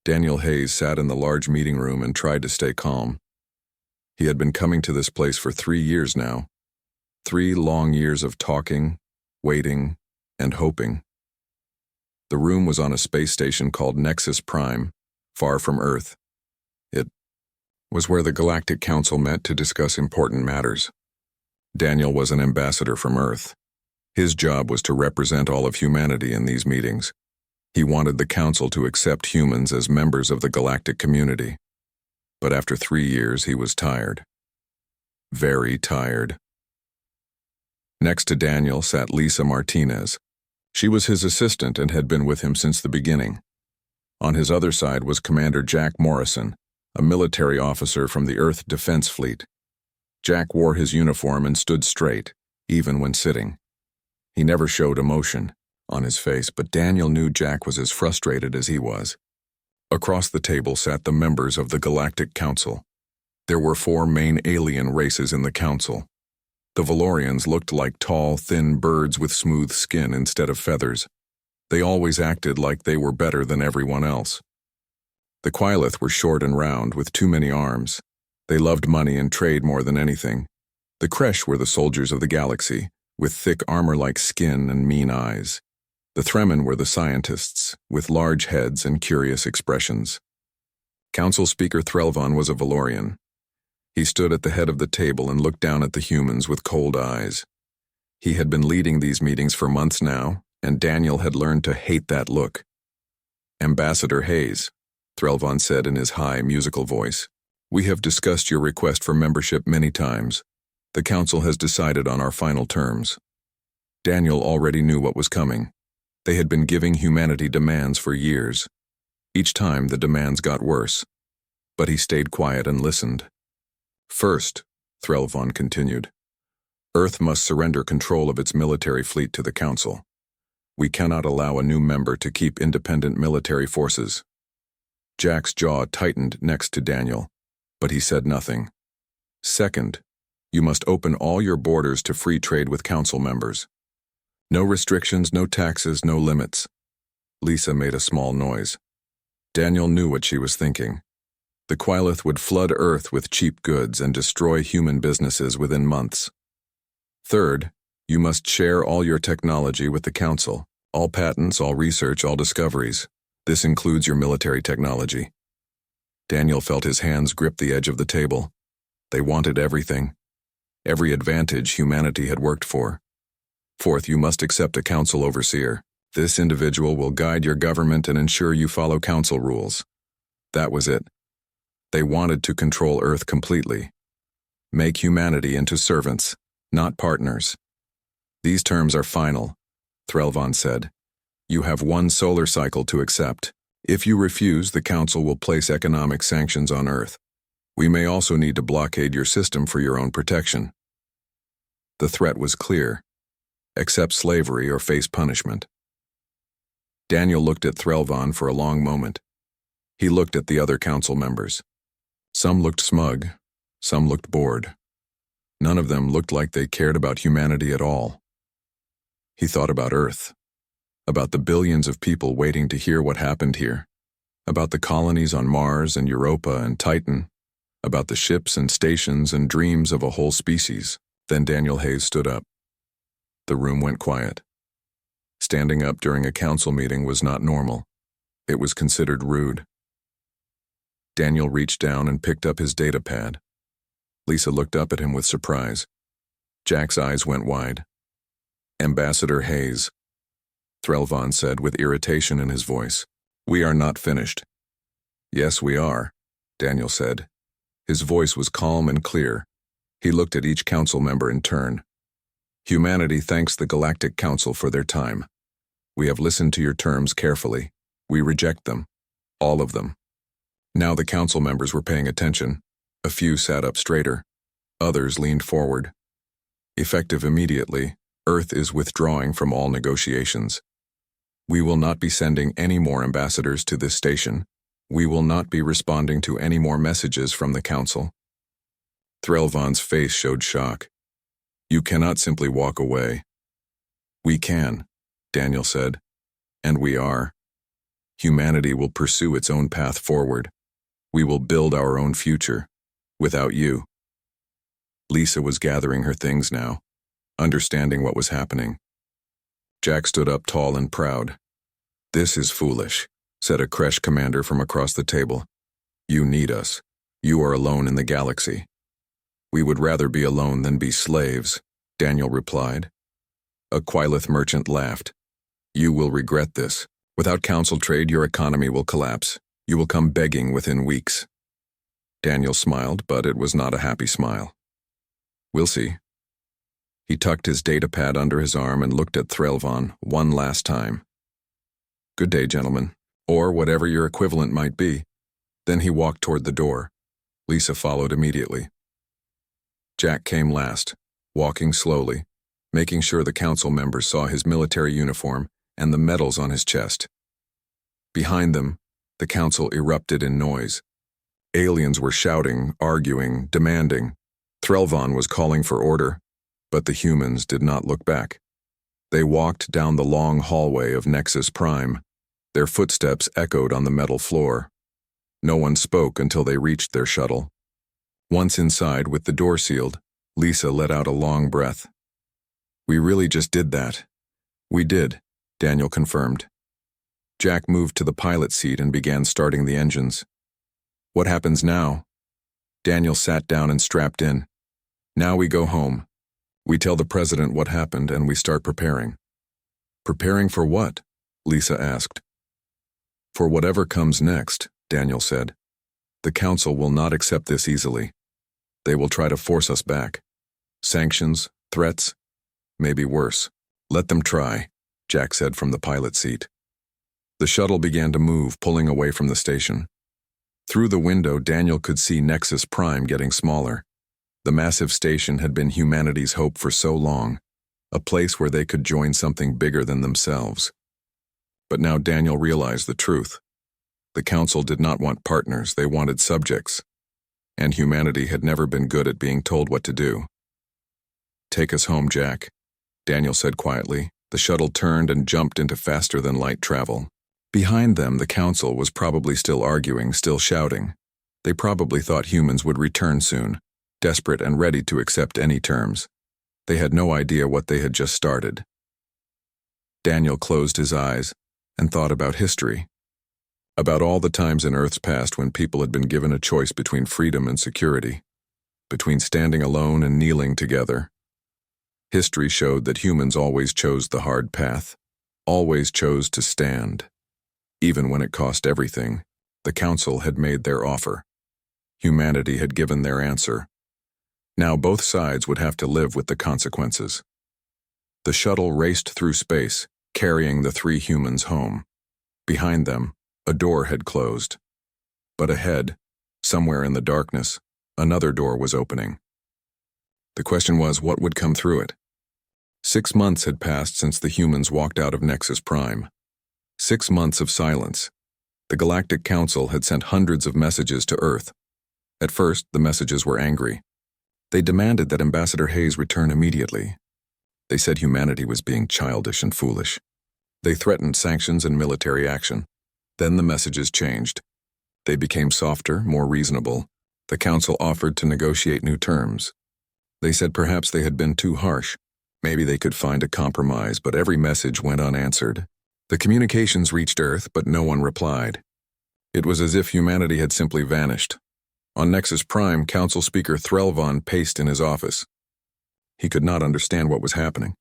Daniel Hayes sat in the large meeting room and tried to stay calm. He had been coming to this place for 3 years now. 3 long years of talking, waiting, and hoping. The room was on a space station called Nexus Prime, far from Earth. It was where the Galactic Council met to discuss important matters. Daniel was an ambassador from Earth. His job was to represent all of humanity in these meetings. He wanted the Council to accept humans as members of the galactic community. But after 3 years, he was tired. Very tired. Next to Daniel sat Lisa Martinez. She was his assistant and had been with him since the beginning. On his other side was Commander Jack Morrison, a military officer from the Earth Defense Fleet. Jack wore his uniform and stood straight, even when sitting. He never showed emotion on his face, but Daniel knew Jack was as frustrated as he was. Across the table sat the members of the Galactic Council. There were 4 main alien races in the Council. The Valorians looked like tall, thin birds with smooth skin instead of feathers. They always acted like they were better than everyone else. The Quilith were short and round, with too many arms. They loved money and trade more than anything. The Kresh were the soldiers of the galaxy, with thick armor-like skin and mean eyes. The Thremen were the scientists, with large heads and curious expressions. Council Speaker Threlvan was a Valorian. He stood at the head of the table and looked down at the humans with cold eyes. He had been leading these meetings for months now, and Daniel had learned to hate that look. "Ambassador Hayes," Threlvan said in his high, musical voice, "we have discussed your request for membership many times. The Council has decided on our final terms." Daniel already knew what was coming. They had been giving humanity demands for years. Each time the demands got worse, but he stayed quiet and listened. "First," Threlvan continued, "Earth must surrender control of its military fleet to the Council. We cannot allow a new member to keep independent military forces." Jack's jaw tightened next to Daniel, but he said nothing. "Second, you must open all your borders to free trade with Council members. No restrictions, no taxes, no limits." Lisa made a small noise. Daniel knew what she was thinking. The Quilith would flood Earth with cheap goods and destroy human businesses within months. "Third, you must share all your technology with the Council, all patents, all research, all discoveries. This includes your military technology." Daniel felt his hands grip the edge of the table. They wanted everything. Every advantage humanity had worked for. "Fourth, you must accept a Council overseer. This individual will guide your government and ensure you follow Council rules." That was it. They wanted to control Earth completely. Make humanity into servants, not partners. "These terms are final," Threlvan said. "You have 1 solar cycle to accept. If you refuse, the Council will place economic sanctions on Earth. We may also need to blockade your system for your own protection." The threat was clear. Accept slavery or face punishment. Daniel looked at Threlvan for a long moment. He looked at the other Council members. Some looked smug, some looked bored. None of them looked like they cared about humanity at all. He thought about Earth, about the billions of people waiting to hear what happened here, about the colonies on Mars and Europa and Titan, about the ships and stations and dreams of a whole species. Then Daniel Hayes stood up. The room went quiet. Standing up during a Council meeting was not normal. It was considered rude. Daniel reached down and picked up his data pad. Lisa looked up at him with surprise. Jack's eyes went wide. "Ambassador Hayes," Threlvan said with irritation in his voice, "we are not finished." "Yes, we are," Daniel said. His voice was calm and clear. He looked at each Council member in turn. "Humanity thanks the Galactic Council for their time. We have listened to your terms carefully. We reject them. All of them." Now the Council members were paying attention. A few sat up straighter. Others leaned forward. "Effective immediately, Earth is withdrawing from all negotiations. We will not be sending any more ambassadors to this station. We will not be responding to any more messages from the Council." Threlvan's face showed shock. "You cannot simply walk away." "We can," Daniel said. "And we are." Humanity will pursue its own path forward. We will build our own future. Without you. Lisa was gathering her things now, understanding what was happening. Jack stood up tall and proud. "This is foolish," said a creche commander from across the table. "You need us. You are alone in the galaxy." "We would rather be alone than be slaves," Daniel replied. A Quilith merchant laughed. "You will regret this. Without council trade, your economy will collapse. You will come begging within weeks." Daniel smiled, but it was not a happy smile. "We'll see." He tucked his datapad under his arm and looked at Threlvan one last time. "Good day, gentlemen," or whatever your equivalent might be. Then he walked toward the door. Lisa followed immediately. Jack came last, walking slowly, making sure the council members saw his military uniform and the medals on his chest. Behind them, the council erupted in noise. Aliens were shouting, arguing, demanding. Threlvan was calling for order, but the humans did not look back. They walked down the long hallway of Nexus Prime. Their footsteps echoed on the metal floor. No one spoke until they reached their shuttle. Once inside, with the door sealed, Lisa let out a long breath. "We really just did that." "We did," Daniel confirmed. Jack moved to the pilot seat and began starting the engines. "What happens now?" Daniel sat down and strapped in. "Now we go home. We tell the president what happened and we start preparing." "Preparing for what?" Lisa asked. "For whatever comes next," Daniel said. "The council will not accept this easily. They will try to force us back. Sanctions, threats, maybe worse. Let them try," Jack said from the pilot seat. The shuttle began to move, pulling away from the station. Through the window, Daniel could see Nexus Prime getting smaller. The massive station had been humanity's hope for so long, a place where they could join something bigger than themselves. But now Daniel realized the truth. The council did not want partners, they wanted subjects. And humanity had never been good at being told what to do. "Take us home, Jack," Daniel said quietly. The shuttle turned and jumped into faster-than-light travel. Behind them, the council was probably still arguing, still shouting. They probably thought humans would return soon, desperate and ready to accept any terms. They had no idea what they had just started. Daniel closed his eyes and thought about history. About all the times in Earth's past when people had been given a choice between freedom and security, between standing alone and kneeling together. History showed that humans always chose the hard path, always chose to stand. Even when it cost everything, the council had made their offer. Humanity had given their answer. Now both sides would have to live with the consequences. The shuttle raced through space, carrying the three humans home. Behind them, a door had closed. But ahead, somewhere in the darkness, another door was opening. The question was, what would come through it? 6 months had passed since the humans walked out of Nexus Prime. 6 months of silence. The Galactic Council had sent hundreds of messages to Earth. At first, the messages were angry. They demanded that Ambassador Hayes return immediately. They said humanity was being childish and foolish. They threatened sanctions and military action. Then the messages changed. They became softer, more reasonable. The Council offered to negotiate new terms. They said perhaps they had been too harsh. Maybe they could find a compromise, but every message went unanswered. The communications reached Earth, but no one replied. It was as if humanity had simply vanished. On Nexus Prime, Council Speaker Threlvan paced in his office. He could not understand what was happening.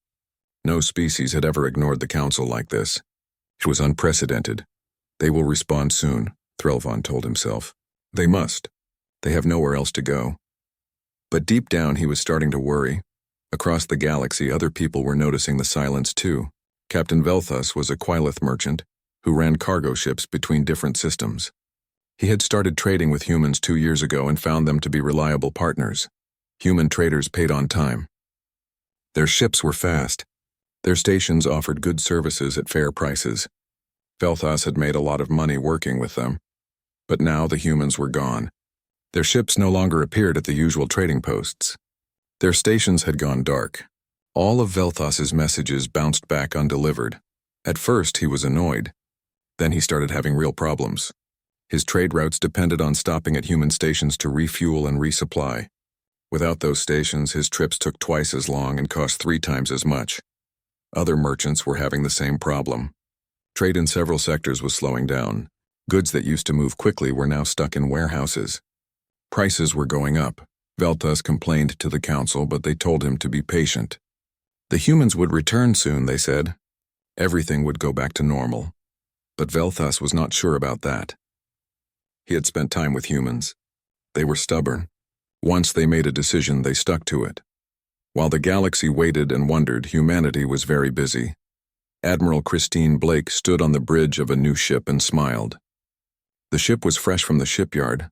No species had ever ignored the Council like this. It was unprecedented. They will respond soon, Threlvan told himself. They must. They have nowhere else to go. But deep down he was starting to worry. Across the galaxy, other people were noticing the silence too. Captain Velthus was a Quilith merchant who ran cargo ships between different systems. He had started trading with humans 2 years ago and found them to be reliable partners. Human traders paid on time. Their ships were fast. Their stations offered good services at fair prices. Velthus had made a lot of money working with them. But now the humans were gone. Their ships no longer appeared at the usual trading posts. Their stations had gone dark. All of Velthus's messages bounced back undelivered. At first he was annoyed. Then he started having real problems. His trade routes depended on stopping at human stations to refuel and resupply. Without those stations, his trips took twice as long and cost 3 times as much. Other merchants were having the same problem. Trade in several sectors was slowing down. Goods that used to move quickly were now stuck in warehouses. Prices were going up. Veltas complained to the council, but they told him to be patient. The humans would return soon, they said. Everything would go back to normal. But Veltas was not sure about that. He had spent time with humans. They were stubborn. Once they made a decision, they stuck to it. While the galaxy waited and wondered, humanity was very busy. Admiral Christine Blake stood on the bridge of a new ship and smiled. The ship was fresh from the shipyard,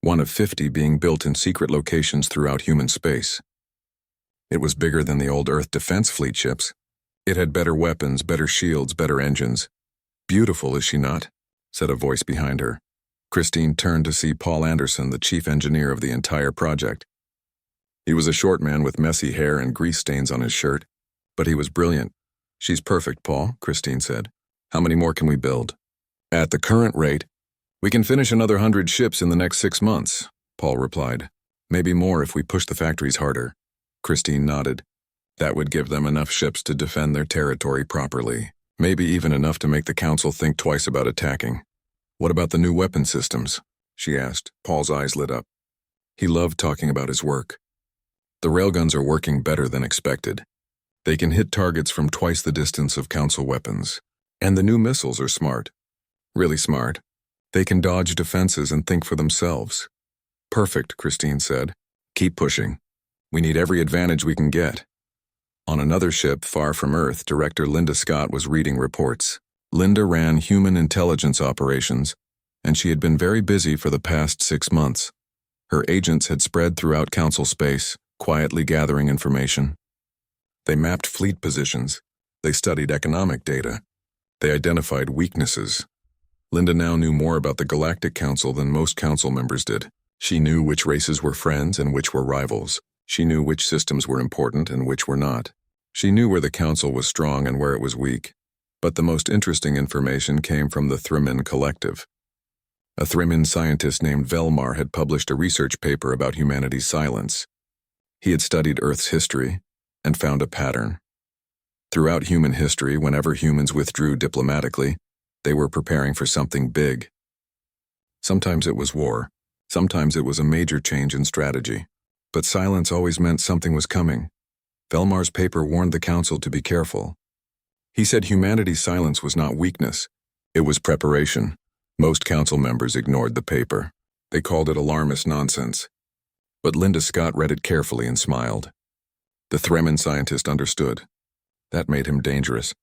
one of 50 being built in secret locations throughout human space. It was bigger than the old Earth Defense Fleet ships. It had better weapons, better shields, better engines. "Beautiful, is she not?" said a voice behind her. Christine turned to see Paul Anderson, the chief engineer of the entire project. He was a short man with messy hair and grease stains on his shirt, but he was brilliant. "She's perfect, Paul," Christine said. "How many more can we build?" "At the current rate, we can finish another 100 ships in the next 6 months," Paul replied. "Maybe more if we push the factories harder." Christine nodded. That would give them enough ships to defend their territory properly. Maybe even enough to make the council think twice about attacking. "What about the new weapon systems?" she asked. Paul's eyes lit up. He loved talking about his work. "The railguns are working better than expected. They can hit targets from twice the distance of council weapons. And the new missiles are smart. Really smart. They can dodge defenses and think for themselves." "Perfect," Christine said. "Keep pushing. We need every advantage we can get." On another ship far from Earth, Director Linda Scott was reading reports. Linda ran human intelligence operations, and she had been very busy for the past 6 months. Her agents had spread throughout council space, quietly gathering information. They mapped fleet positions. They studied economic data. They identified weaknesses. Linda now knew more about the Galactic Council than most council members did. She knew which races were friends and which were rivals. She knew which systems were important and which were not. She knew where the council was strong and where it was weak. But the most interesting information came from the Thrimin Collective. A Thrimin scientist named Velmar had published a research paper about humanity's silence. He had studied Earth's history and found a pattern. Throughout human history, whenever humans withdrew diplomatically, they were preparing for something big. Sometimes it was war. Sometimes it was a major change in strategy. But silence always meant something was coming. Velmar's paper warned the council to be careful. He said humanity's silence was not weakness. It was preparation. Most council members ignored the paper. They called it alarmist nonsense. But Linda Scott read it carefully and smiled. The Thremin scientist understood. That made him dangerous.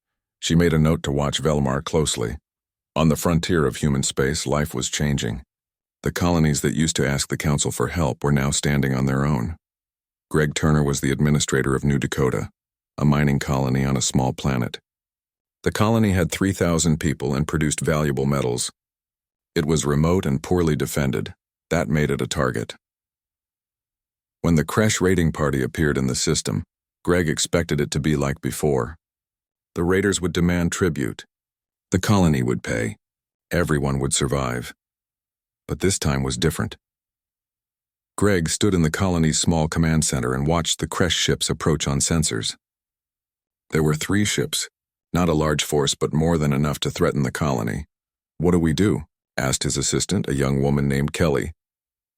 She made a note to watch Velmar closely. On the frontier of human space, life was changing. The colonies that used to ask the council for help were now standing on their own. Greg Turner was the administrator of New Dakota, a mining colony on a small planet. The colony had 3,000 people and produced valuable metals. It was remote and poorly defended. That made it a target. When the Kresh raiding party appeared in the system, Greg expected it to be like before. The raiders would demand tribute. The colony would pay. Everyone would survive. But this time was different. Greg stood in the colony's small command center and watched the Kresh ships approach on sensors. There were 3 ships, not a large force but more than enough to threaten the colony. "What do we do?" asked his assistant, a young woman named Kelly.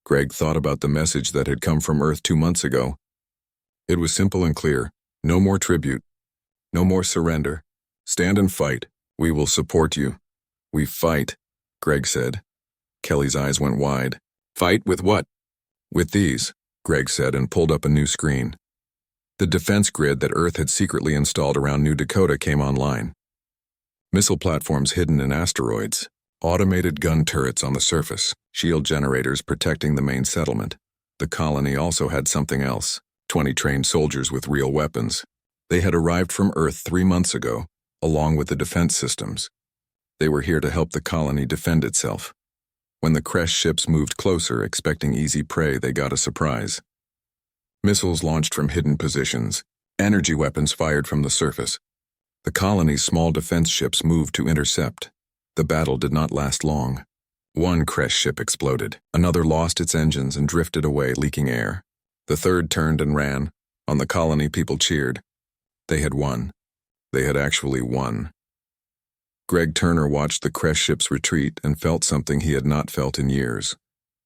Greg thought about the message that had come from Earth 2 months ago. It was simple and clear. No more tribute. No more surrender. Stand and fight. We will support you. "We fight," Greg said. Kelly's eyes went wide. "Fight with what?" "With these," Greg said and pulled up a new screen. The defense grid that Earth had secretly installed around New Dakota came online. Missile platforms hidden in asteroids, automated gun turrets on the surface, shield generators protecting the main settlement. The colony also had something else, 20 trained soldiers with real weapons. They had arrived from Earth 3 months ago, along with the defense systems. They were here to help the colony defend itself. When the Kresh ships moved closer, expecting easy prey, they got a surprise. Missiles launched from hidden positions, energy weapons fired from the surface. The colony's small defense ships moved to intercept. The battle did not last long. One Kresh ship exploded. Another lost its engines and drifted away, leaking air. The third turned and ran. On the colony, people cheered. They had won. They had actually won. Greg Turner watched the Kresh ships retreat and felt something he had not felt in years.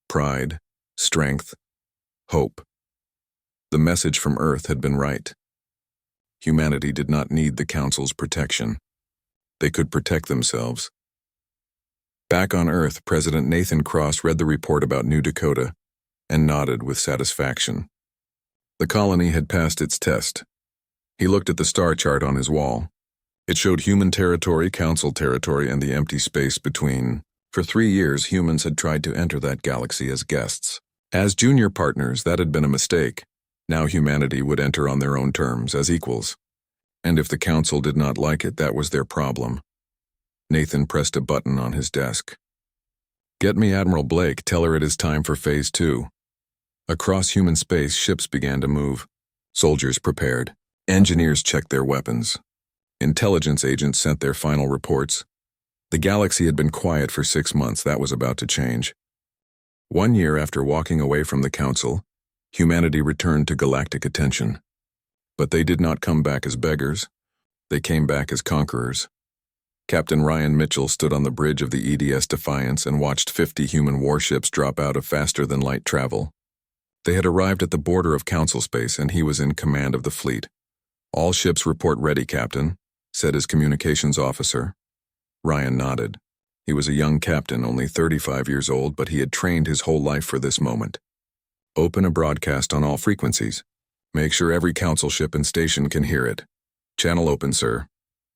Pride, strength, hope. The message from Earth had been right. Humanity did not need the Council's protection. They could protect themselves. Back on Earth, President Nathan Cross read the report about New Dakota and nodded with satisfaction. The colony had passed its test. He looked at the star chart on his wall. It showed human territory, Council territory, and the empty space between. For 3 years, humans had tried to enter that galaxy as guests. As junior partners, that had been a mistake. Now humanity would enter on their own terms, as equals. And if the Council did not like it, that was their problem. Nathan pressed a button on his desk. "Get me Admiral Blake, tell her it is time for Phase 2. Across human space, ships began to move. Soldiers prepared. Engineers checked their weapons. Intelligence agents sent their final reports. The galaxy had been quiet for 6 months. That was about to change. 1 year after walking away from the Council, humanity returned to galactic attention. But they did not come back as beggars. They came back as conquerors. Captain Ryan Mitchell stood on the bridge of the EDS Defiance and watched 50 human warships drop out of faster-than-light travel. They had arrived at the border of Council space, and he was in command of the fleet. "All ships report ready, Captain," said his communications officer. Ryan nodded. He was a young captain, only 35 years old, but he had trained his whole life for this moment. "Open a broadcast on all frequencies. Make sure every Council ship and station can hear it. Channel open, sir."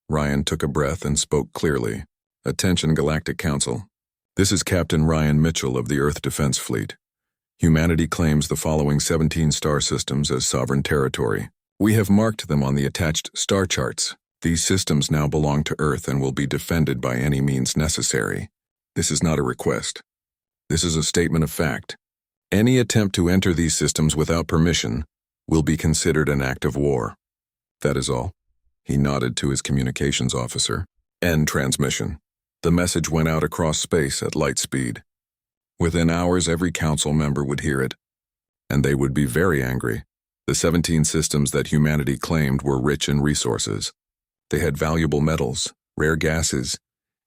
Ryan took a breath and spoke clearly. "Attention, Galactic Council. This is Captain Ryan Mitchell of the Earth Defense Fleet. Humanity claims the following 17 star systems as sovereign territory. We have marked them on the attached star charts. These systems now belong to Earth and will be defended by any means necessary. This is not a request. This is a statement of fact. Any attempt to enter these systems without permission will be considered an act of war. That is all." He nodded to his communications officer. "End transmission." The message went out across space at light speed. Within hours, every Council member would hear it. And they would be very angry. The 17 systems that humanity claimed were rich in resources. They had valuable metals, rare gases,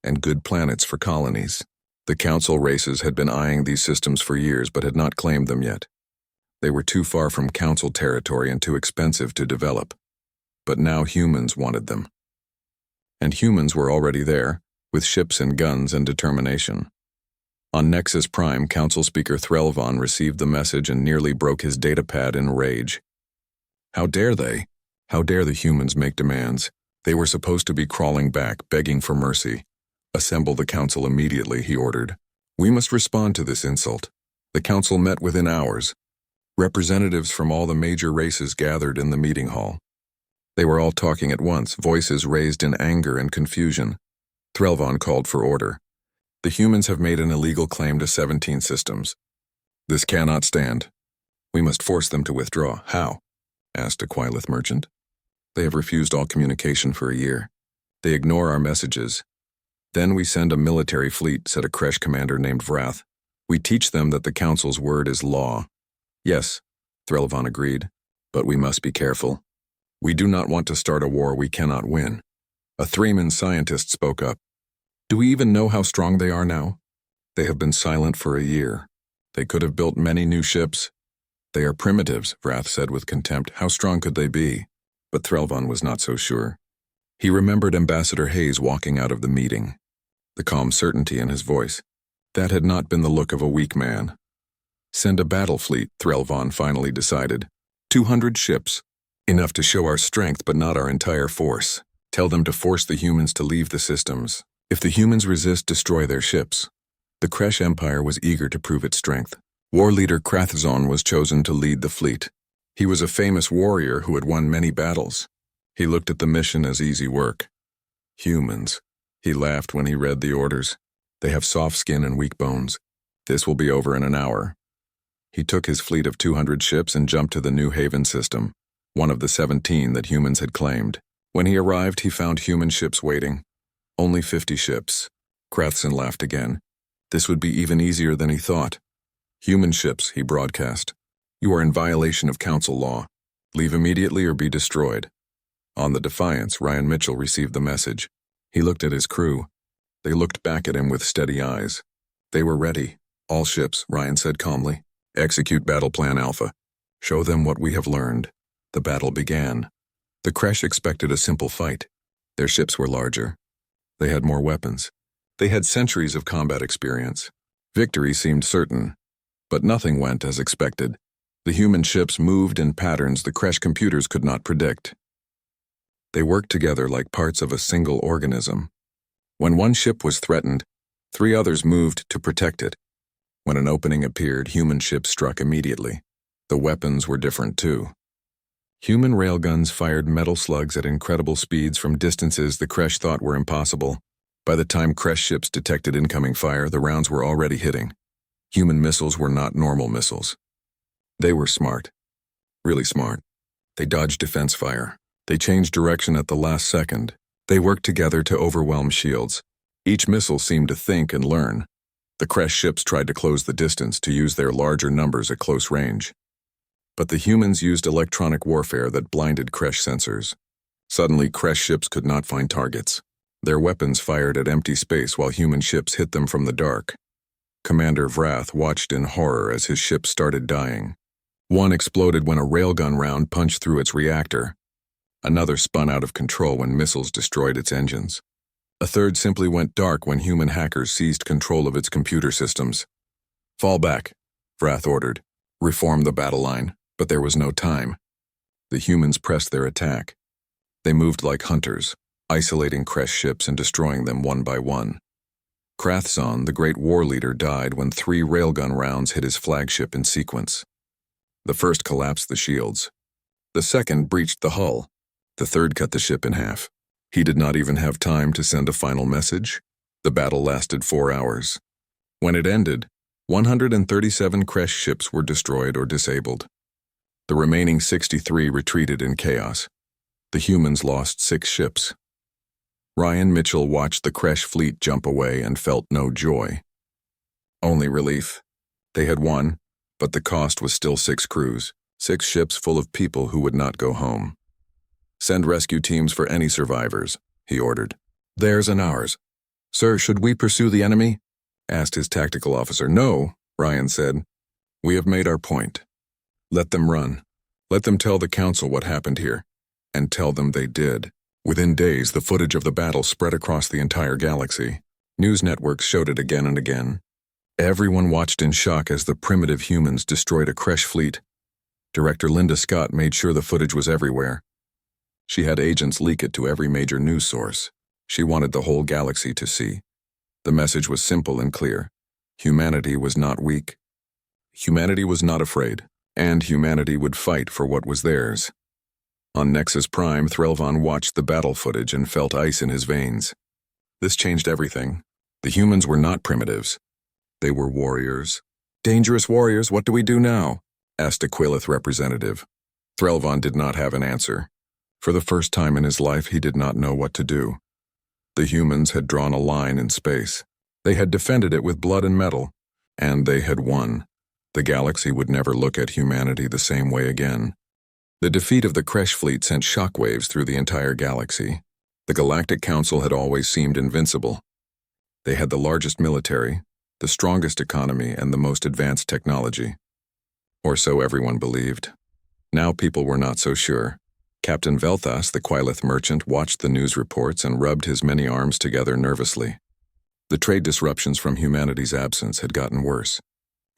and good planets for colonies. The Council races had been eyeing these systems for years but had not claimed them yet. They were too far from Council territory and too expensive to develop. But now humans wanted them. And humans were already there, with ships and guns and determination. On Nexus Prime, Council Speaker Threlvon received the message and nearly broke his datapad in rage. How dare they? How dare the humans make demands? They were supposed to be crawling back, begging for mercy. "Assemble the Council immediately," he ordered. "We must respond to this insult." The Council met within hours. Representatives from all the major races gathered in the meeting hall. They were all talking at once, voices raised in anger and confusion. Threlvon called for order. "The humans have made an illegal claim to 17 systems. This cannot stand. We must force them to withdraw." "How?" asked a Quilith merchant. "They have refused all communication for a year. They ignore our messages. Then we send a military fleet," said a Kresh commander named Vrath. "We teach them that the Council's word is law." "Yes," Threlvon agreed, "but we must be careful. We do not want to start a war we cannot win." A Thraman scientist spoke up. "Do we even know how strong they are now? They have been silent for a year. They could have built many new ships." "They are primitives," Vrath said with contempt. "How strong could they be?" But Threlvon was not so sure. He remembered Ambassador Hayes walking out of the meeting, the calm certainty in his voice. That had not been the look of a weak man. "Send a battle fleet," Threlvon finally decided. 200 ships. Enough to show our strength, but not our entire force. Tell them to force the humans to leave the systems. If the humans resist, destroy their ships." The Kresh Empire was eager to prove its strength. War leader Krathzon was chosen to lead the fleet. He was a famous warrior who had won many battles. He looked at the mission as easy work. Humans. He laughed when he read the orders. They have soft skin and weak bones. This will be over in an hour. He took his fleet of 200 ships and jumped to the New Haven system, one of the 17 that humans had claimed. When he arrived, he found human ships waiting. Only 50 ships. Krathson laughed again. This would be even easier than he thought. Human ships, he broadcast. You are in violation of council law. Leave immediately or be destroyed. On the Defiance, Ryan Mitchell received the message. He looked at his crew. They looked back at him with steady eyes. They were ready. All ships, Ryan said calmly. Execute Battle Plan Alpha. Show them what we have learned. The battle began. The Kresh expected a simple fight. Their ships were larger. They had more weapons. They had centuries of combat experience. Victory seemed certain. But nothing went as expected. The human ships moved in patterns the Kresh computers could not predict. They worked together like parts of a single organism. When one ship was threatened, 3 others moved to protect it. When an opening appeared, human ships struck immediately. The weapons were different too. Human railguns fired metal slugs at incredible speeds from distances the Kresh thought were impossible. By the time Kresh ships detected incoming fire, the rounds were already hitting. Human missiles were not normal missiles. They were smart. Really smart. They dodged defense fire. They changed direction at the last second. They worked together to overwhelm shields. Each missile seemed to think and learn. The Kresh ships tried to close the distance to use their larger numbers at close range. But the humans used electronic warfare that blinded Kresh sensors. Suddenly, Kresh ships could not find targets. Their weapons fired at empty space while human ships hit them from the dark. Commander Vrath watched in horror as his ship started dying. One exploded when a railgun round punched through its reactor. Another spun out of control when missiles destroyed its engines. A third simply went dark when human hackers seized control of its computer systems. Fall back, Vrath ordered. Reform the battle line, but there was no time. The humans pressed their attack. They moved like hunters, isolating Kresh ships and destroying them one by one. Krathson, the great war leader, died when 3 railgun rounds hit his flagship in sequence. The first collapsed the shields. The second breached the hull. The third cut the ship in half. He did not even have time to send a final message. The battle lasted 4 hours. When it ended, 137 Kresh ships were destroyed or disabled. The remaining 63 retreated in chaos. The humans lost 6 ships. Ryan Mitchell watched the Kresh fleet jump away and felt no joy. Only relief. They had won, but the cost was still 6 crews, 6 ships full of people who would not go home. Send rescue teams for any survivors, he ordered. Theirs and ours. Sir, should we pursue the enemy? Asked his tactical officer. No, Ryan said. We have made our point. Let them run. Let them tell the council what happened here. And tell them they did. Within days, the footage of the battle spread across the entire galaxy. News networks showed it again and again. Everyone watched in shock as the primitive humans destroyed a Kresh fleet. Director Linda Scott made sure the footage was everywhere. She had agents leak it to every major news source. She wanted the whole galaxy to see. The message was simple and clear. Humanity was not weak. Humanity was not afraid, and humanity would fight for what was theirs. On Nexus Prime, Threlvan watched the battle footage and felt ice in his veins. This changed everything. The humans were not primitives. They were warriors. Dangerous warriors, what do we do now? Asked a Quillith representative. Threlvan did not have an answer. For the first time in his life, he did not know what to do. The humans had drawn a line in space. They had defended it with blood and metal, and they had won. The galaxy would never look at humanity the same way again. The defeat of the Kresh fleet sent shockwaves through the entire galaxy. The Galactic Council had always seemed invincible. They had the largest military, the strongest economy, and the most advanced technology. Or so everyone believed. Now people were not so sure. Captain Velthas, the Quillith merchant, watched the news reports and rubbed his many arms together nervously. The trade disruptions from humanity's absence had gotten worse.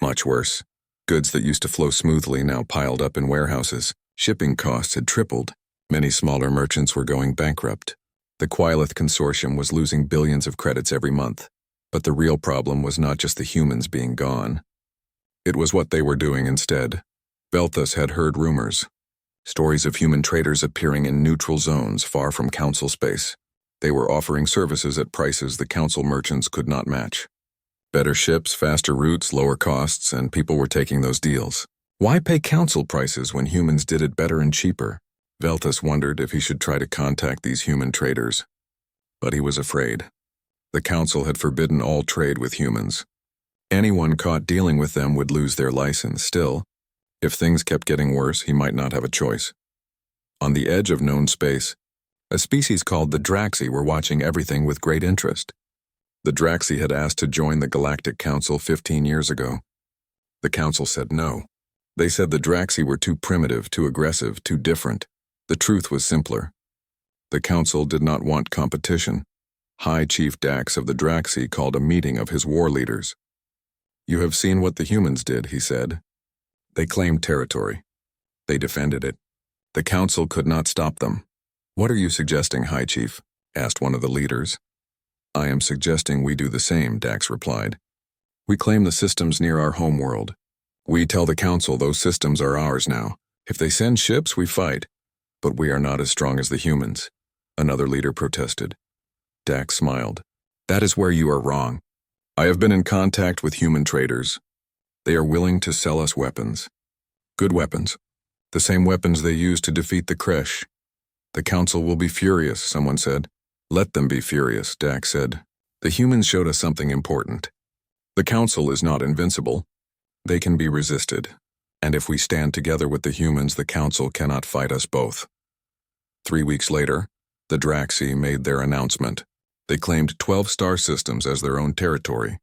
Much worse. Goods that used to flow smoothly now piled up in warehouses. Shipping costs had tripled. Many smaller merchants were going bankrupt. The Quillith Consortium was losing billions of credits every month. But the real problem was not just the humans being gone. It was what they were doing instead. Velthas had heard rumors. Stories of human traders appearing in neutral zones far from council space. They were offering services at prices the council merchants could not match. Better ships, faster routes, lower costs, and people were taking those deals. Why pay council prices when humans did it better and cheaper? Velthas wondered if he should try to contact these human traders. But he was afraid. The council had forbidden all trade with humans. Anyone caught dealing with them would lose their license. Still, if things kept getting worse, he might not have a choice. On the edge of known space, a species called the Draxi were watching everything with great interest. The Draxi had asked to join the Galactic Council 15 years ago. The council said no. They said the Draxi were too primitive, too aggressive, too different. The truth was simpler. The council did not want competition. High Chief Dax of the Draxi called a meeting of his war leaders. "You have seen what the humans did," he said. "They claimed territory. They defended it. The council could not stop them." "What are you suggesting, High Chief?" asked one of the leaders. "I am suggesting we do the same," Dax replied. "We claim the systems near our homeworld. We tell the council those systems are ours now. If they send ships, we fight. But we are not as strong as the humans," another leader protested. Dax smiled. "That is where you are wrong. I have been in contact with human traders. They are willing to sell us weapons. Good weapons. The same weapons they used to defeat the Kresh. The council will be furious," someone said. "Let them be furious," Dax said. "The humans showed us something important. The council is not invincible. They can be resisted. And if we stand together with the humans, the council cannot fight us both." 3 weeks later, the Draxi made their announcement. They claimed 12 star systems as their own territory.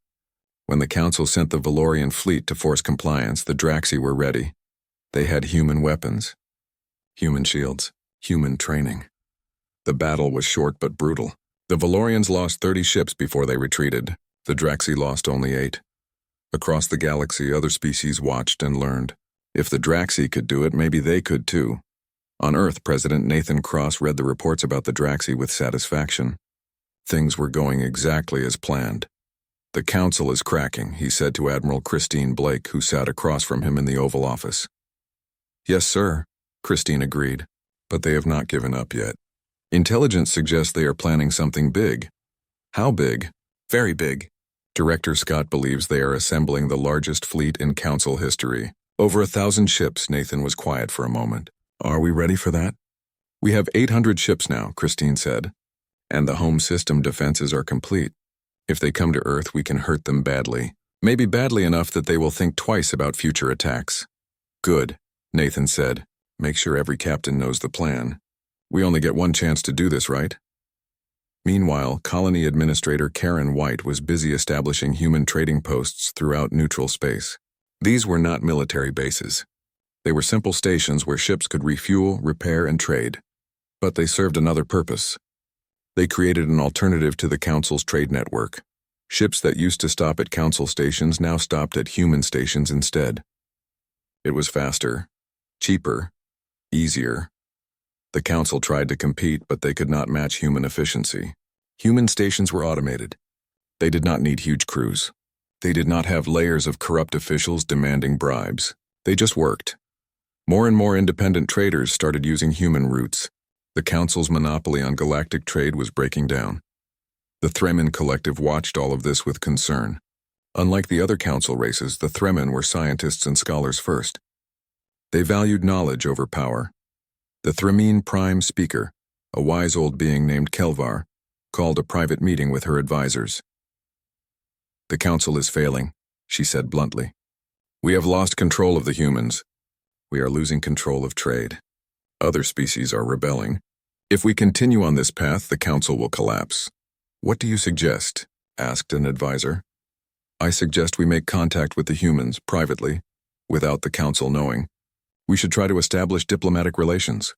When the council sent the Valorian fleet to force compliance, the Draxi were ready. They had human weapons, human shields, human training. The battle was short but brutal. The Valorians lost 30 ships before they retreated. The Draxi lost only 8. Across the galaxy, other species watched and learned. If the Draxi could do it, maybe they could too. On Earth, President Nathan Cross read the reports about the Draxi with satisfaction. Things were going exactly as planned. "The council is cracking," he said to Admiral Christine Blake, who sat across from him in the Oval Office. "Yes, sir," Christine agreed, "but they have not given up yet. Intelligence suggests they are planning something big." "How big?" "Very big. Director Scott believes they are assembling the largest fleet in council history. Over 1,000 ships." Nathan was quiet for a moment. "Are we ready for that?" "We have 800 ships now," Christine said, "and the home system defenses are complete. If they come to Earth, we can hurt them badly. Maybe badly enough that they will think twice about future attacks." "Good," Nathan said. "Make sure every captain knows the plan. We only get one chance to do this, right?" Meanwhile, Colony Administrator Karen White was busy establishing human trading posts throughout neutral space. These were not military bases. They were simple stations where ships could refuel, repair, and trade. But they served another purpose. They created an alternative to the Council's trade network. Ships that used to stop at Council stations now stopped at human stations instead. It was faster, cheaper, easier. The Council tried to compete, but they could not match human efficiency. Human stations were automated. They did not need huge crews. They did not have layers of corrupt officials demanding bribes. They just worked. More and more independent traders started using human routes. The Council's monopoly on galactic trade was breaking down. The Thremin Collective watched all of this with concern. Unlike the other Council races, the Thremin were scientists and scholars first. They valued knowledge over power. The Thremin Prime Speaker, a wise old being named Kelvar, called a private meeting with her advisors. "The Council is failing," she said bluntly. "We have lost control of the humans. We are losing control of trade. Other species are rebelling. If we continue on this path, the Council will collapse." "What do you suggest?" asked an advisor. "I suggest we make contact with the humans privately, without the Council knowing. We should try to establish diplomatic relations."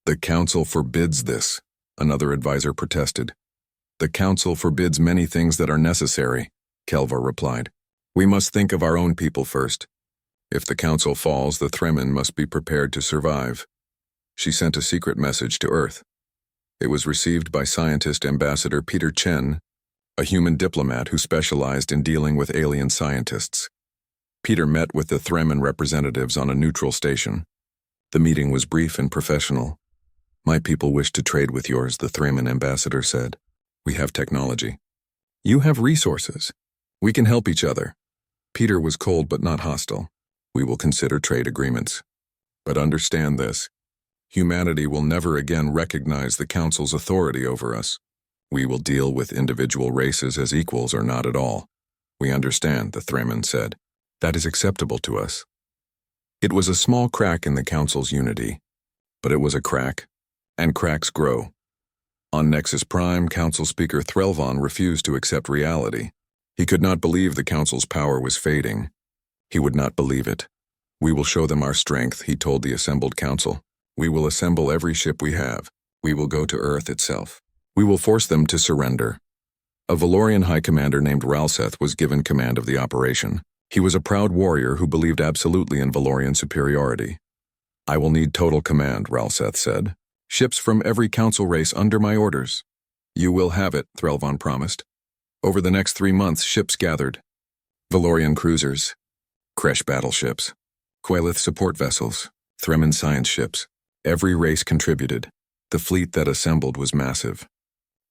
"The Council forbids this," another advisor protested. "The Council forbids many things that are necessary," Kelvar replied. "We must think of our own people first. If the Council falls, the Thremin must be prepared to survive." She sent a secret message to Earth. It was received by scientist Ambassador Peter Chen, a human diplomat who specialized in dealing with alien scientists. Peter met with the Thremin representatives on a neutral station. The meeting was brief and professional. "My people wish to trade with yours," the Thremin ambassador said. "We have technology. You have resources. We can help each other." Peter was cold but not hostile. "We will consider trade agreements. But understand this. Humanity will never again recognize the Council's authority over us. We will deal with individual races as equals or not at all. We understand, the Thramin said. That is acceptable to us. It was a small crack in the Council's unity, but it was a crack, and cracks grow. On Nexus Prime, Council Speaker Threlvon refused to accept reality. He could not believe the Council's power was fading. He would not believe it. We will show them our strength, he told the assembled Council. We will assemble every ship we have. We will go to Earth itself. We will force them to surrender. A Valorian High Commander named Ralseth was given command of the operation. He was a proud warrior who believed absolutely in Valorian superiority. I will need total command, Ralseth said. Ships from every Council race under my orders. You will have it, Threlvon promised. Over the next 3 months, ships gathered. Valorian cruisers, Kresh battleships, Quelith support vessels, Thremin science ships. Every race contributed. The fleet that assembled was massive.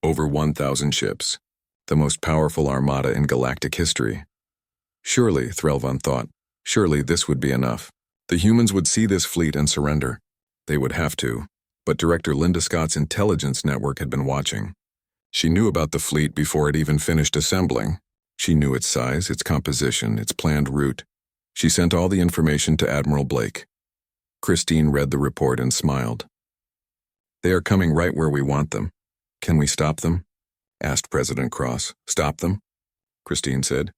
Over 1,000 ships, the most powerful armada in galactic history. Surely, Threlvon thought, surely this would be enough. The humans would see this fleet and surrender. They would have to, but Director Linda Scott's intelligence network had been watching. She knew about the fleet before it even finished assembling. She knew its size, its composition, its planned route. She sent all the information to Admiral Blake. Christine read the report and smiled. They are coming right where we want them. Can we stop them? Asked President Cross. Stop them? Christine said.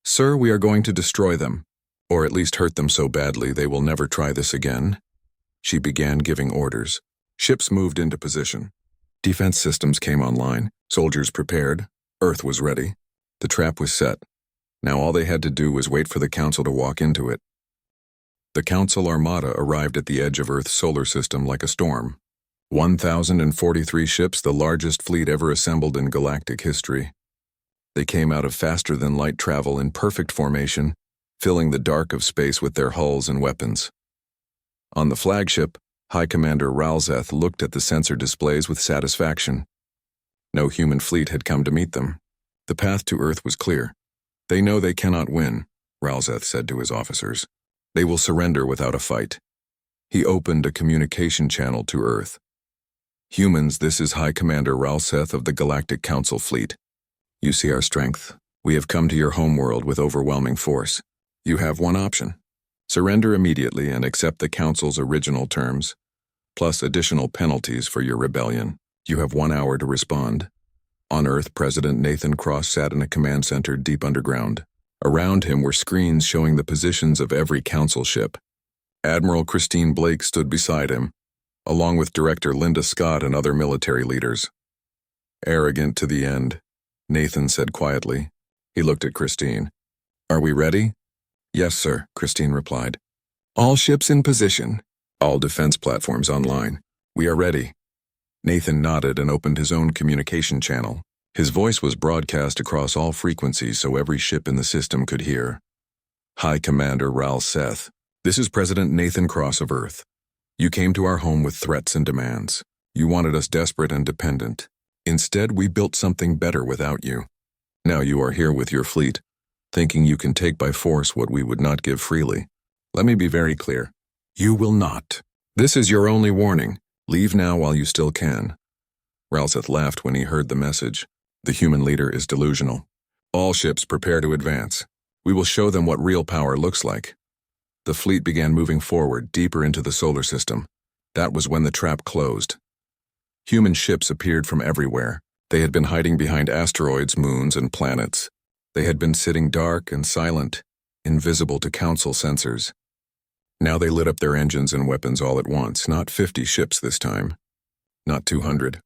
Sir, we are going to destroy them, or at least hurt them so badly they will never try this again. She began giving orders. Ships moved into position. Defense systems came online. Soldiers prepared. Earth was ready. The trap was set. Now all they had to do was wait for the Council to walk into it. The Council Armada arrived at the edge of Earth's solar system like a storm. 1,043 ships, the largest fleet ever assembled in galactic history. They came out of faster-than-light travel in perfect formation, filling the dark of space with their hulls and weapons. On the flagship, High Commander Ralseth looked at the sensor displays with satisfaction. No human fleet had come to meet them. The path to Earth was clear. They know they cannot win, Ralseth said to his officers. They will surrender without a fight. He opened a communication channel to Earth. Humans, this is High Commander Ralseth of the Galactic Council Fleet. You see our strength. We have come to your homeworld with overwhelming force. You have one option. Surrender immediately and accept the Council's original terms, plus additional penalties for your rebellion. You have 1 hour to respond. On Earth, President Nathan Cross sat in a command center deep underground. Around him were screens showing the positions of every Council ship. Admiral Christine Blake stood beside him, along with Director Linda Scott and other military leaders. Arrogant to the end, Nathan said quietly. He looked at Christine. Are we ready? Yes, sir, Christine replied. All ships in position. All defense platforms online. We are ready. Nathan nodded and opened his own communication channel. His voice was broadcast across all frequencies so every ship in the system could hear. High Commander Ralseth, this is President Nathan Cross of Earth. You came to our home with threats and demands. You wanted us desperate and dependent. Instead, we built something better without you. Now you are here with your fleet, thinking you can take by force what we would not give freely. Let me be very clear. You will not. This is your only warning. Leave now while you still can. Ralseth laughed when he heard the message. The human leader is delusional. All ships prepare to advance. We will show them what real power looks like. The fleet began moving forward, deeper into the solar system. That was when the trap closed. Human ships appeared from everywhere. They had been hiding behind asteroids, moons, and planets. They had been sitting dark and silent, invisible to Council sensors. Now they lit up their engines and weapons all at once, not 50 ships this time. Not 200.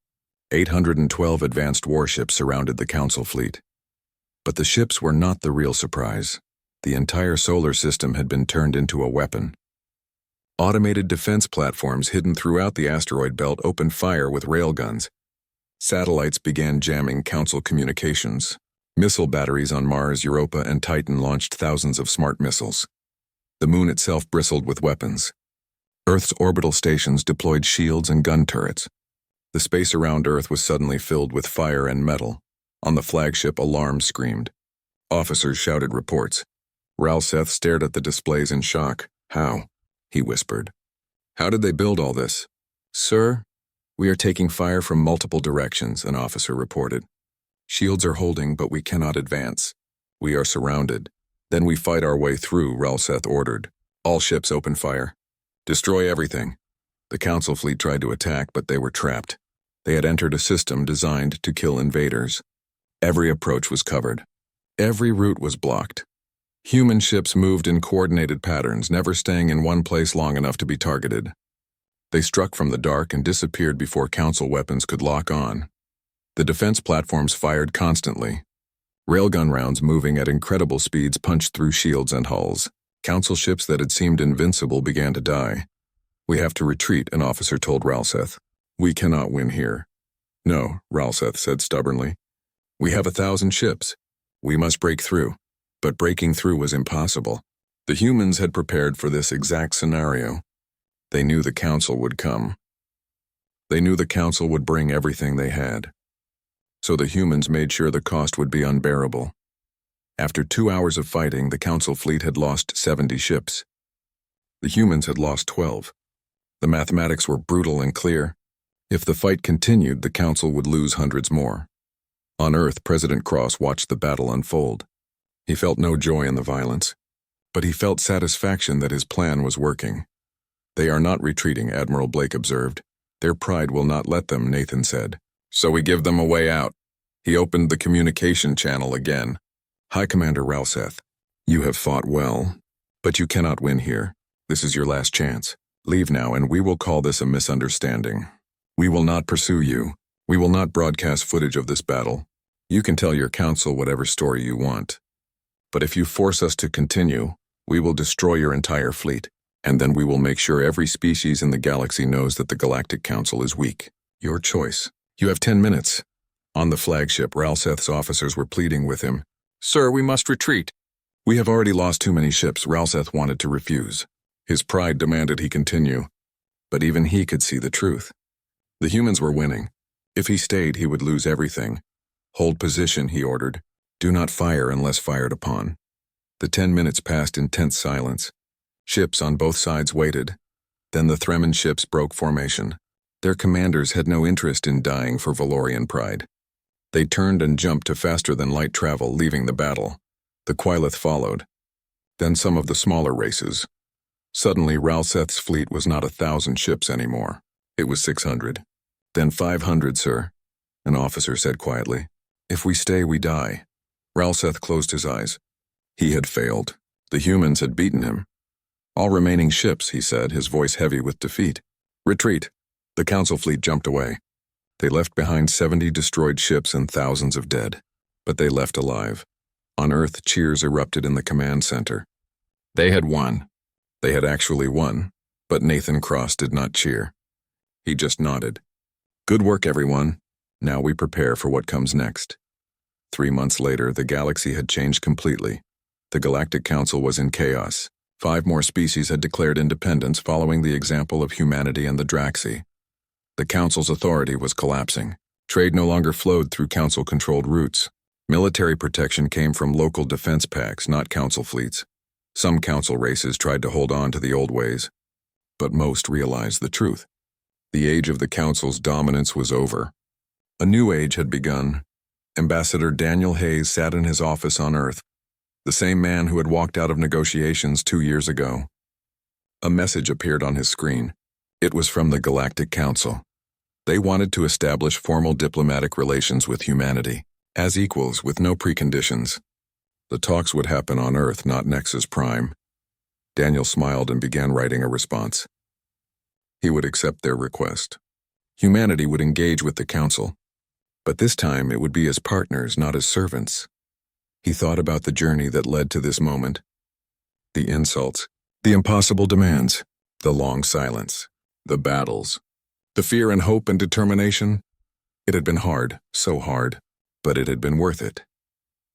812 advanced warships surrounded the Council fleet. But the ships were not the real surprise. The entire solar system had been turned into a weapon. Automated defense platforms hidden throughout the asteroid belt opened fire with railguns. Satellites began jamming Council communications. Missile batteries on Mars, Europa, and Titan launched thousands of smart missiles. The moon itself bristled with weapons. Earth's orbital stations deployed shields and gun turrets. The space around Earth was suddenly filled with fire and metal. On the flagship, alarms screamed. Officers shouted reports. Ralseth stared at the displays in shock. How? He whispered. How did they build all this? Sir, We are taking fire from multiple directions, an officer reported. Shields are holding, but we cannot advance. We are surrounded. Then we fight our way through, Ralseth ordered. All ships open fire. Destroy everything. The Council fleet tried to attack, but they were trapped. They had entered a system designed to kill invaders. Every approach was covered. Every route was blocked. Human ships moved in coordinated patterns, never staying in one place long enough to be targeted. They struck from the dark and disappeared before Council weapons could lock on. The defense platforms fired constantly. Railgun rounds moving at incredible speeds punched through shields and hulls. Council ships that had seemed invincible began to die. We have to retreat, an officer told Ralseth. We cannot win here. No, Ralseth said stubbornly. We have 1,000 ships. We must break through. But breaking through was impossible. The humans had prepared for this exact scenario. They knew the Council would come. They knew the Council would bring everything they had. So the humans made sure the cost would be unbearable. After 2 hours of fighting, the Council fleet had lost 70 ships. The humans had lost 12. The mathematics were brutal and clear. If the fight continued, the Council would lose hundreds more. On Earth, President Cross watched the battle unfold. He felt no joy in the violence, but he felt satisfaction that his plan was working. They are not retreating, Admiral Blake observed. Their pride will not let them, Nathan said. So we give them a way out. He opened the communication channel again. High Commander Ralseth, you have fought well, but you cannot win here. This is your last chance. Leave now and we will call this a misunderstanding. We will not pursue you. We will not broadcast footage of this battle. You can tell your council whatever story you want. But if you force us to continue, we will destroy your entire fleet, and then we will make sure every species in the galaxy knows that the Galactic Council is weak. Your choice. You have 10 minutes. On the flagship, Ralseth's officers were pleading with him. Sir, we must retreat. We have already lost too many ships, Ralseth wanted to refuse. His pride demanded he continue, but even he could see the truth. The humans were winning. If he stayed, he would lose everything. Hold position, he ordered. Do not fire unless fired upon. The 10 minutes passed in tense silence. Ships on both sides waited. Then the Thremin ships broke formation. Their commanders had no interest in dying for Valorian pride. They turned and jumped to faster-than-light travel, leaving the battle. The Quilith followed. Then some of the smaller races. Suddenly, Ralseth's fleet was not 1,000 ships anymore. It was 600. Then 500, sir, an officer said quietly. If we stay, we die. Ralseth closed his eyes. He had failed. The humans had beaten him. All remaining ships, he said, his voice heavy with defeat. Retreat. The Council fleet jumped away. They left behind 70 destroyed ships and thousands of dead. But they left alive. On Earth, cheers erupted in the command center. They had won. They had actually won, but Nathan Cross did not cheer. He just nodded. Good work, everyone. Now we prepare for what comes next. 3 months later, the galaxy had changed completely. The Galactic Council was in chaos. 5 more species had declared independence following the example of humanity and the Draxi. The Council's authority was collapsing. Trade no longer flowed through Council-controlled routes. Military protection came from local defense packs, not Council fleets. Some Council races tried to hold on to the old ways, but most realized the truth. The age of the Council's dominance was over. A new age had begun. Ambassador Daniel Hayes sat in his office on Earth, the same man who had walked out of negotiations 2 years ago. A message appeared on his screen. It was from the Galactic Council. They wanted to establish formal diplomatic relations with humanity, as equals with no preconditions. The talks would happen on Earth, not Nexus Prime. Daniel smiled and began writing a response. He would accept their request. Humanity would engage with the Council, but this time it would be as partners, not as servants. He thought about the journey that led to this moment. The insults, the impossible demands, the long silence, the battles, the fear and hope and determination. It had been hard, so hard, but it had been worth it.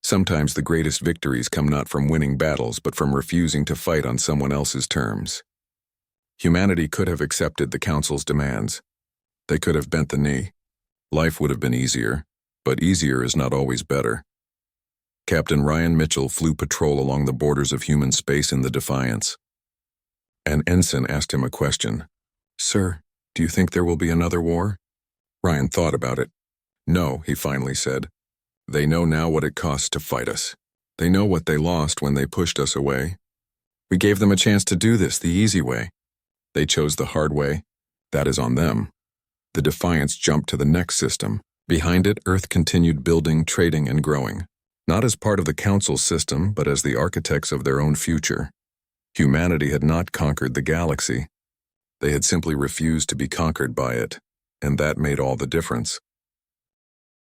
Sometimes the greatest victories come not from winning battles, but from refusing to fight on someone else's terms. Humanity could have accepted the Council's demands. They could have bent the knee. Life would have been easier, but easier is not always better. Captain Ryan Mitchell flew patrol along the borders of human space in the Defiance. An ensign asked him a question. Sir, do you think there will be another war? Ryan thought about it. No, he finally said. They know now what it costs to fight us. They know what they lost when they pushed us away. We gave them a chance to do this the easy way. They chose the hard way. That is on them. The Defiance jumped to the next system. Behind it, Earth continued building, trading, and growing. Not as part of the Council's system, but as the architects of their own future. Humanity had not conquered the galaxy. They had simply refused to be conquered by it, and that made all the difference.